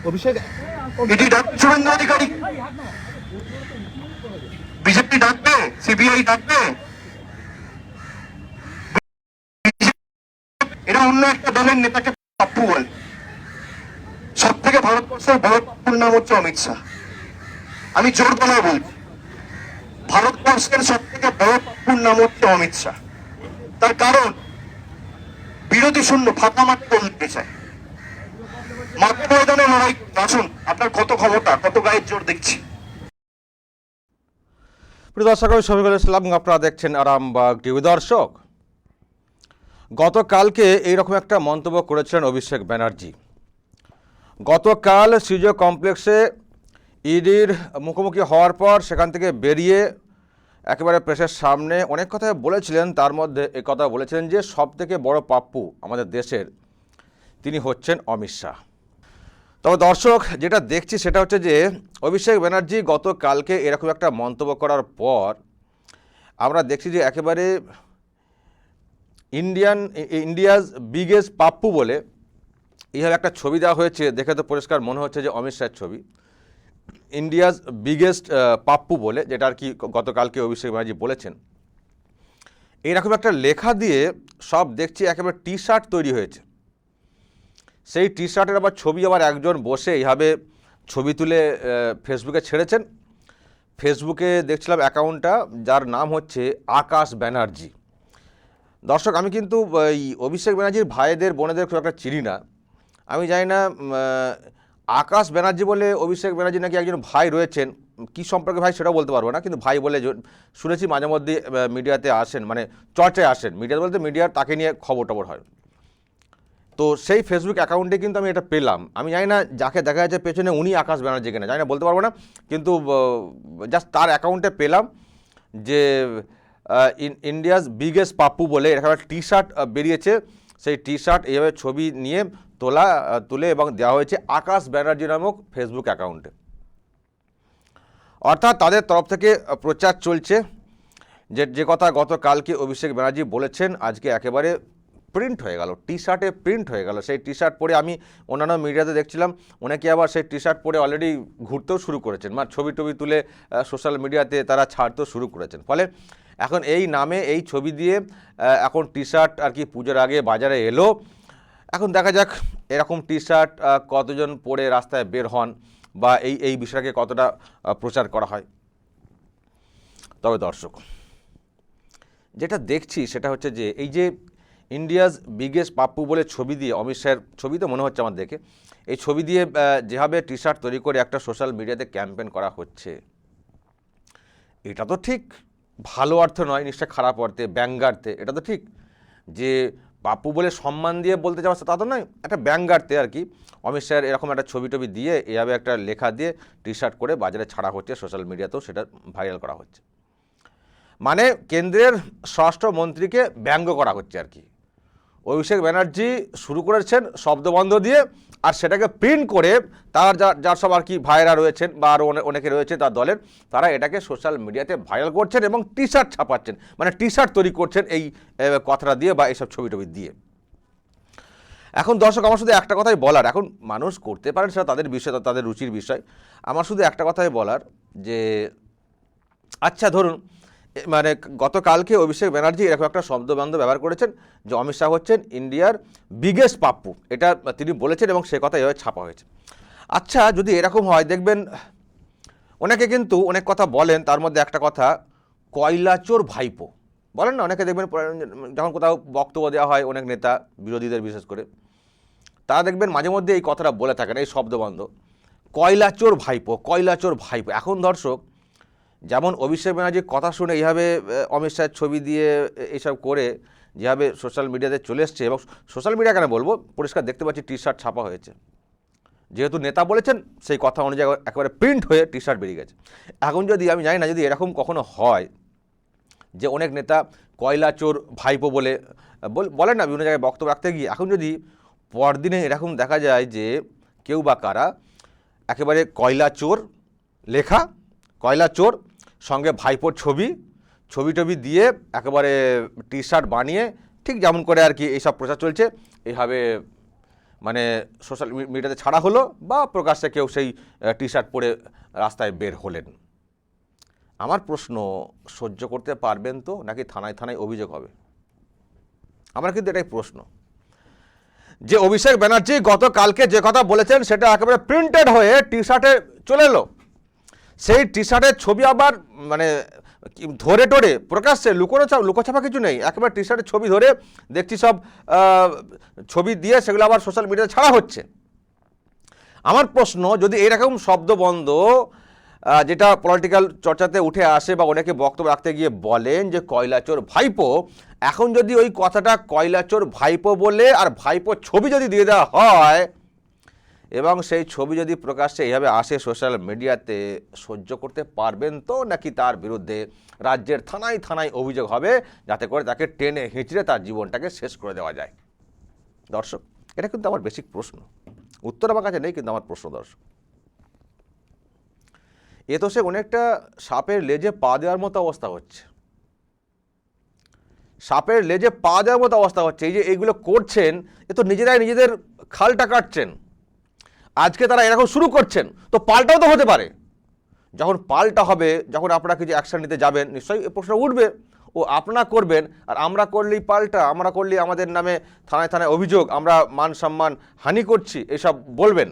অভিষেক ED ডাকবে Suvendu Adhikari, BJP ডাকবে, CBI ডাকবে, এরা অন্য একটা দলের নেতাকে পাপ্পু বলে। সব থেকে ভারতবর্ষের বড় পাপ্পুর নাম হচ্ছে অমিত শাহ। আমি জোর গলায় বলছি, ভারতবর্ষের সব থেকে বড় পাপ্পুর নাম হচ্ছে অমিত শাহ। তার কারণ বিরোধী শূন্য ফাঁকা মাঠে বলতে চায়, মাঠে ময়দানে লড়াই। আসুন, আপনার কত ক্ষমতা, কত গায়ের জোর দেখছি। প্রিয় দর্শক, আমি শফিকুল ইসলাম, আপনারা দেখছেন আরামবাগ টিভি। দর্শক, গতকালকে এইরকম একটা মন্তব্য করেছিলেন অভিষেক ব্যানার্জি। গতকাল সিজো কমপ্লেক্সে ইডির মুখোমুখি হওয়ার পর সেখান থেকে বেরিয়ে একেবারে প্রেসের সামনে অনেক কথাই বলেছিলেন। তার মধ্যে এই কথা বলেছিলেন যে সবথেকে বড় পাপ্পু আমাদের দেশের তিনি হচ্ছেন অমিত শাহ। তবে দর্শক, যেটা দেখছি সেটা হচ্ছে যে অভিষেক ব্যানার্জি গতকালকে এরকম একটা মন্তব্য করার পর আমরা দেখছি যে একেবারে ইন্ডিয়াজ বিগেস্ট পাপ্পু বলে এইভাবে একটা ছবি দেওয়া হয়েছে। দেখে তো পরিষ্কার মনে হচ্ছে যে অমিত শাহের ছবি, ইন্ডিয়াজ বিগেস্ট পাপ্পু বলে, যেটা আর কি গতকালকে অভিষেক ব্যানার্জি বলেছেন। এইরকম একটা লেখা দিয়ে সব দেখছি একেবারে টি শার্ট তৈরি হয়েছে। সেই টি শার্টের আবার ছবি আবার একজন বসে এইভাবে ছবি তুলে ফেসবুকে ছেড়েছেন। ফেসবুকে দেখছিলাম অ্যাকাউন্টটা, যার নাম হচ্ছে আকাশ ব্যানার্জি। দর্শক, আমি কিন্তু এই অভিষেক ব্যানার্জির ভাইদের বোনেদের খুব একটা চিনি না। আমি জানি না আকাশ ব্যানার্জি বলে অভিষেক ব্যানার্জি নাকি একজন ভাই রয়েছেন, কী সম্পর্কে ভাই সেটাও বলতে পারবো না, কিন্তু ভাই বলে শুনেছি। মাঝে মধ্যে মিডিয়াতে আসেন, মানে চর্চায় আসেন। মিডিয়াতে বলতে মিডিয়ার তাকে নিয়ে খবর টবর হয়। তো সেই ফেসবুক অ্যাকাউন্টে কিন্তু আমি এটা পেলাম। আমি জানি না যাকে দেখা যাচ্ছে পেছনে উনি আকাশ ব্যানার্জি কিনা, জানি না, বলতে পারবো না, কিন্তু জাস্ট তার অ্যাকাউন্টে পেলাম যে ইন্ডিয়াজ বিগেস্ট পাপ্পু বলে এরকম একটা টি শার্ট বেরিয়েছে। সেই টি শার্ট এইভাবে ছবি নিয়ে তুলে এবং দেওয়া হয়েছে আকাশ ব্যানার্জি নামক ফেসবুক অ্যাকাউন্টে। অর্থাৎ তাদের তরফ থেকে প্রচার চলছে যে কথা গতকালকে অভিষেক ব্যানার্জি বলেছেন, আজকে একেবারে প্রিন্ট হয়ে গেল, টি শার্টে প্রিন্ট হয়ে গেল। সেই টি শার্ট পরে আমি অন্যান্য মিডিয়াতে দেখছিলাম অনেকে আবার সেই টি শার্ট পরে অলরেডি ঘুরতেও শুরু করেছেন, মানে ছবি টবি তুলে সোশ্যাল মিডিয়াতে তারা ছাড়তেও শুরু করেছেন। ফলে এখন এই নামে এই ছবি দিয়ে এখন টি শার্ট আর কি পুজোর আগে বাজারে এলো। এখন দেখা যাক এরকম টি শার্ট কতজন পরে রাস্তায় বের হন বা এই বিষয়কে কতটা প্রচার করা হয়। তবে দর্শক, যেটা দেখছি সেটা হচ্ছে যে এই যে ইন্ডিয়াজ বিগেস্ট পাপ্পু বলে ছবি দিয়ে, অমিত শাহের ছবি তো মনে হচ্ছে আমার দেখে, এই ছবি দিয়ে যেভাবে টি শার্ট তৈরি করে একটা সোশ্যাল মিডিয়াতে ক্যাম্পেন করা হচ্ছে, এটা তো ঠিক ভালো অর্থে নয়, নিশ্চয় খারাপ অর্থে, ব্যঙ্গার্থে। এটা তো ঠিক যে পাপ্পু বলে সম্মান দিয়ে বলতে যাওয়া তা তো নয়, একটা ব্যঙ্গার্থে আর কি অমিত শাহের এরকম একটা ছবি টবি দিয়ে এভাবে একটা লেখা দিয়ে টি শার্ট করে বাজারে ছাড়া হচ্ছে, সোশ্যাল মিডিয়াতেও সেটা ভাইরাল করা হচ্ছে। মানে কেন্দ্রের স্বরাষ্ট্রমন্ত্রীকে ব্যঙ্গ করা হচ্ছে আর কি। অভিষেক ব্যানার্জি শুরু করেছেন শব্দবন্ধ দিয়ে, আর সেটাকে প্রিন্ট করে তার যার সব আর কি ভাইরা রয়েছেন বা আরও অনেকে রয়েছে তার দলের, তারা এটাকে সোশ্যাল মিডিয়াতে ভাইরাল করছেন এবং টি শার্ট ছাপাচ্ছেন, মানে টি শার্ট তৈরি করছেন এই কথাটা দিয়ে বা এইসব ছবি টবি দিয়ে। এখন দর্শক, আমার শুধু একটা কথাই বলার, এখন মানুষ করতে পারেন সেটা তাদের বিষয়, তাদের রুচির বিষয়। আমার শুধু একটা কথাই বলার যে আচ্ছা ধরুন, মানে গতকালকে অভিষেক ব্যানার্জি এরকম একটা শব্দবন্ধ ব্যবহার করেছেন যে অমিত শাহ হচ্ছেন ইন্ডিয়ার বিগেস্ট পাপ্পু, এটা তিনি বলেছেন এবং সে কথা এভাবে ছাপা হয়েছে। আচ্ছা, যদি এরকম হয়, দেখবেন অনেকে কিন্তু অনেক কথা বলেন, তার মধ্যে একটা কথা কয়লাচোর ভাইপো বলেন না অনেকে, দেখবেন যখন কোথাও বক্তব্য দেওয়া হয় অনেক নেতা বিরোধীদের বিশেষ করে, তারা দেখবেন মাঝে মধ্যে এই কথাটা বলে থাকেন, এই শব্দবন্ধ, কয়লাচোর ভাইপো, কয়লাচোর ভাইপো। এখন দর্শক, যেমন অভিষেক ব্যানার্জির কথা শুনে এইভাবে অমিত শাহের ছবি দিয়ে এইসব করে যেভাবে সোশ্যাল মিডিয়াতে চলে এসছে, এবং সোশ্যাল মিডিয়া কেন বলবো, পরিষ্কার দেখতে পাচ্ছি টি শার্ট ছাপা হয়েছে, যেহেতু নেতা বলেছেন সেই কথা অনুযায়ী একেবারে প্রিন্ট হয়ে টি শার্ট বেরিয়ে গেছে। এখন যদি আমি জানি না যদি এরকম কখনো হয় যে অনেক নেতা কয়লাচোর ভাইপো বলে বলেন না বিভিন্ন জায়গায় বক্তব্য রাখতে গিয়ে, এখন যদি পরদিনে এরকম দেখা যায় যে কেউ বা কারা একেবারে কয়লাচোর লেখা, কয়লাচোর সঙ্গে ভাইপোর ছবি টবি দিয়ে একেবারে টি শার্ট বানিয়ে, ঠিক যেমন করে আর কি এইসব প্রচার চলছে, এইভাবে মানে সোশ্যাল মিডিয়াতে ছাড়া হলো বা প্রকাশ্যে কেউ সেই টি শার্ট পরে রাস্তায় বের হলেন। আমার প্রশ্ন, সহ্য করতে পারবেন তো, নাকি থানায় থানায় অভিযোগ হবে? আমার কিন্তু এটাই প্রশ্ন। যে অভিষেক ব্যানার্জি গতকালকে যে কথা বলেছেন সেটা একেবারে প্রিন্টেড হয়ে টি শার্টে চলে এলো। সেই টি শার্টের ছবি আবার মানে ধরে টরে প্রকাশ্যে লুকোছাপা কিছু নেই, একেবারে টি শার্টের ছবি ধরে দেখছি সব ছবি দিয়ে সেগুলো আবার সোশ্যাল মিডিয়াতে ছাড়া হচ্ছে। আমার প্রশ্ন, যদি এরকম শব্দবন্ধ যেটা পলিটিক্যাল চর্চাতে উঠে আসে বা অনেকে বক্তব্য রাখতে গিয়ে বলেন যে কয়লাচোর ভাইপো, এখন যদি ওই কথাটা কয়লাচোর ভাইপো বলে আর ভাইপো ছবি যদি দিয়ে দেওয়া হয় এবং সেই ছবি যদি প্রকাশ্যে এইভাবে আসে সোশ্যাল মিডিয়াতে, সহ্য করতে পারবেন তো, নাকি তার বিরুদ্ধে রাজ্যের থানায় থানায় অভিযোগ হবে যাতে করে তাকে টেনে হিঁচড়ে তার জীবনটাকে শেষ করে দেওয়া যায়? দর্শক, এটা কিন্তু আমার বেসিক প্রশ্ন, উত্তর আমার কাছে নেই, কিন্তু আমার প্রশ্ন দর্শক। এ তো সে অনেকটা সাপের লেজে পা দেওয়ার মতো অবস্থা হচ্ছে, সাপের লেজে পা দেওয়ার মতো অবস্থা হচ্ছে। এই যে এইগুলো করছেন, এ তো নিজেরাই নিজেদের খালটা কাটছেন। আজকে তারা এরকম শুরু করছেন, তো পাল্টাও তো হতে পারে। যখন পাল্টা হবে, যখন আপনারা কিছু অ্যাকশন নিতে যাবেন, নিশ্চয়ই এই প্রশ্ন উঠবে, ও আপনারা করবেন আর আমরা করলেই পাল্টা, আমরা করলেই আমাদের নামে থানায় থানায় অভিযোগ, আমরা মান সম্মান হানি করছি, এসব বলবেন।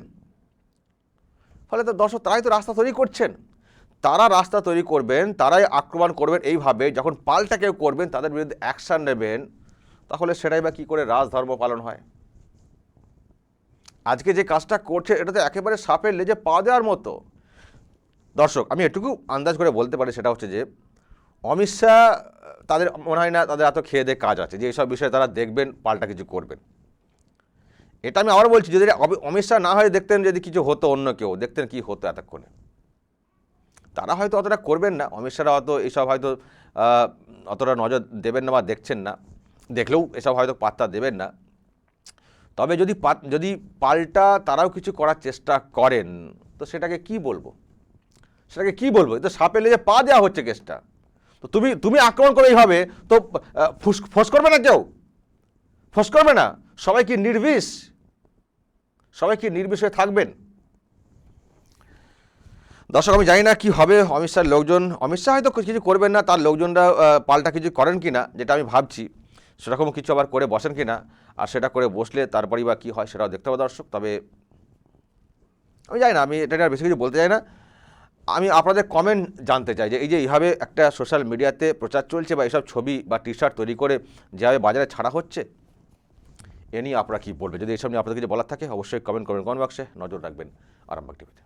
ফলে তো দর্শক, তারাই তো রাস্তা তৈরি করছেন, তারা রাস্তা তৈরি করবেন, তারাই আক্রমণ করবেন। এইভাবে যখন পাল্টা কেউ করবেন, তাদের বিরুদ্ধে অ্যাকশান নেবেন, তাহলে সেটাই বা কী করে রাজধর্ম পালন হয়? আজকে যে কাজটা করছে এটা তো একেবারে সাপের লেজে পা দেওয়ার মতো। দর্শক, আমি এটুকু আন্দাজ করে বলতে পারি, সেটা হচ্ছে যে অমিত শাহ, তাদের মনে হয় না তাদের এত খেয়ে দিয়ে কাজ আছে যে এইসব বিষয়ে তারা দেখবেন, পাল্টা কিছু করবেন। এটা আমি আবার বলছি, যদি অমিত শাহ না হয় দেখতেন, যদি কিছু হতো, অন্য কেউ দেখতেন কি হতো এতক্ষণে, তারা হয়তো অতটা করবেন না। অমিত শাহরা হয়তো এইসব হয়তো অতটা নজর দেবেন না বা দেখছেন না, দেখলেও এসব হয়তো পাত্তা দেবেন না। তবে যদি পাল্টা তারাও কিছু করার চেষ্টা করেন, তো সেটাকে কি বলবো, সেটাকে কি বলবো? তো সাপে লেজে পা দেওয়া হচ্ছে কেসটা। তো তুমি আক্রমণ করে এইভাবে তো ফোঁস করবে না, কেউ ফোঁস করবে না। সবাই কি নির্বিষ, সবাই কি নির্বিষ হয়ে থাকবেন? দর্শক, আমি জানি না কি হবে। অমিত শাহের লোকজন, অমিত শাহ হয়তো কিছু করবেন না, তার লোকজনরা পাল্টা কিছু করেন কি না, যেটা আমি ভাবছি, সেরকম কিছু আবার করে বসেন কি না, আর সেটা করে বসলে তারপরই বা কী হয় সেটাও দেখতে হবে দর্শক। তবে আমি জানি না, আমি এটা আর বেশি কিছু বলতে চাই না। আমি আপনাদের কমেন্ট জানতে চাই যে এই যে এইভাবে একটা সোশ্যাল মিডিয়াতে প্রচার চলছে বা এইসব ছবি বা টি শার্ট তৈরি করে যেভাবে বাজারে ছাড়া হচ্ছে, এ নিয়ে আপনারা কী বলবেন? যদি এইসব নিয়ে আপনাদের কিছু বলার থাকে, অবশ্যই কমেন্ট করবেন, কমেন্ট বক্সে নজর রাখবেন আরামবাগ টিভিতে।